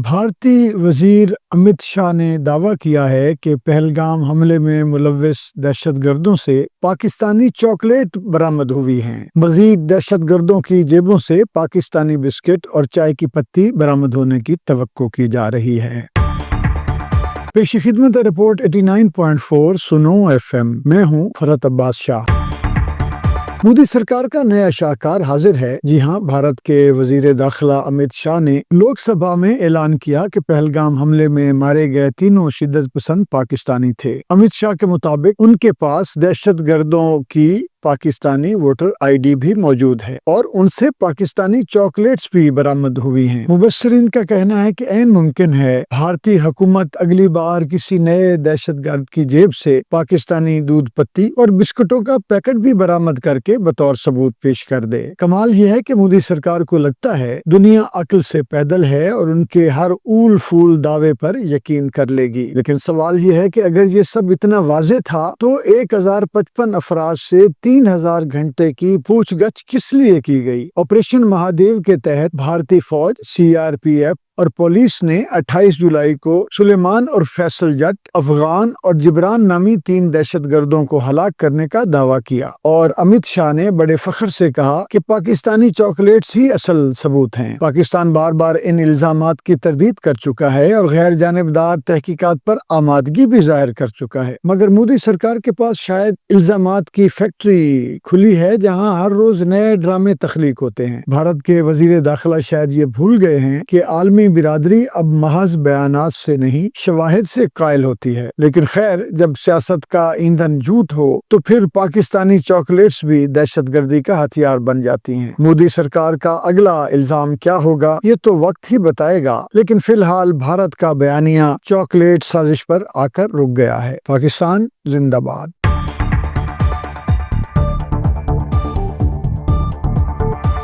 بھارتی وزیر امت شاہ نے دعویٰ کیا ہے کہ پہلگام حملے میں ملوث دہشت گردوں سے پاکستانی چاکلیٹ برآمد ہوئی ہیں۔ مزید دہشت گردوں کی جیبوں سے پاکستانی بسکٹ اور چائے کی پتی برآمد ہونے کی توقع کی جا رہی ہے۔ پیش خدمت رپورٹ 89.4 سنو FM۔ میں ہوں فرحت عباس شاہ۔ مودی سرکار کا نیا شاہکار حاضر ہے۔ جی ہاں، بھارت کے وزیر داخلہ امت شاہ نے لوک سبھا میں اعلان کیا کہ پہلگام حملے میں مارے گئے تینوں شدت پسند پاکستانی تھے۔ امت شاہ کے مطابق ان کے پاس دہشت گردوں کی پاکستانی ووٹر ID بھی موجود ہے اور ان سے پاکستانی چاکلیٹس بھی برآمد ہوئی ہیں۔ مبصرین کا کہنا ہے کہ عین ممکن ہے بھارتی حکومت اگلی بار کسی نئے دہشت گرد کی جیب سے پاکستانی دودھ پتی اور بسکٹوں کا پیکٹ بھی برآمد کر کے بطور ثبوت پیش کر دے۔ کمال یہ ہے کہ مودی سرکار کو لگتا ہے دنیا عقل سے پیدل ہے اور ان کے ہر اول فول دعوے پر یقین کر لے گی، لیکن سوال یہ ہے کہ اگر یہ سب اتنا واضح تھا تو 1055 افراد سے 3000 گھنٹے کی پوچھ گچھ کس لیے کی گئی؟ آپریشن مہادیو کے تحت بھارتی فوج CRPF اور پولیس نے 28 جولائی کو سلیمان اور فیصل جٹ، افغان اور جبران نامی 3 دہشت گردوں کو ہلاک کرنے کا دعویٰ کیا، اور امت شاہ نے بڑے فخر سے کہا کہ پاکستانی چاکلیٹس ہی اصل ثبوت ہیں۔ پاکستان بار بار ان الزامات کی تردید کر چکا ہے اور غیر جانبدار تحقیقات پر آمادگی بھی ظاہر کر چکا ہے، مگر مودی سرکار کے پاس شاید الزامات کی فیکٹری کھلی ہے جہاں ہر روز نئے ڈرامے تخلیق ہوتے ہیں۔ بھارت کے وزیر داخلہ شاید یہ بھول گئے ہیں کہ عالمی برادری اب محض بیانات سے نہیں، شواہد سے قائل ہوتی ہے، لیکن خیر، جب سیاست کا ایندھن جھوٹ ہو تو پھر پاکستانی چاکلیٹس بھی دہشت گردی کا ہتھیار بن جاتی ہیں۔ مودی سرکار کا اگلا الزام کیا ہوگا یہ تو وقت ہی بتائے گا، لیکن فی الحال بھارت کا بیانیہ چاکلیٹ سازش پر آ کر رک گیا ہے۔ پاکستان زندہ باد۔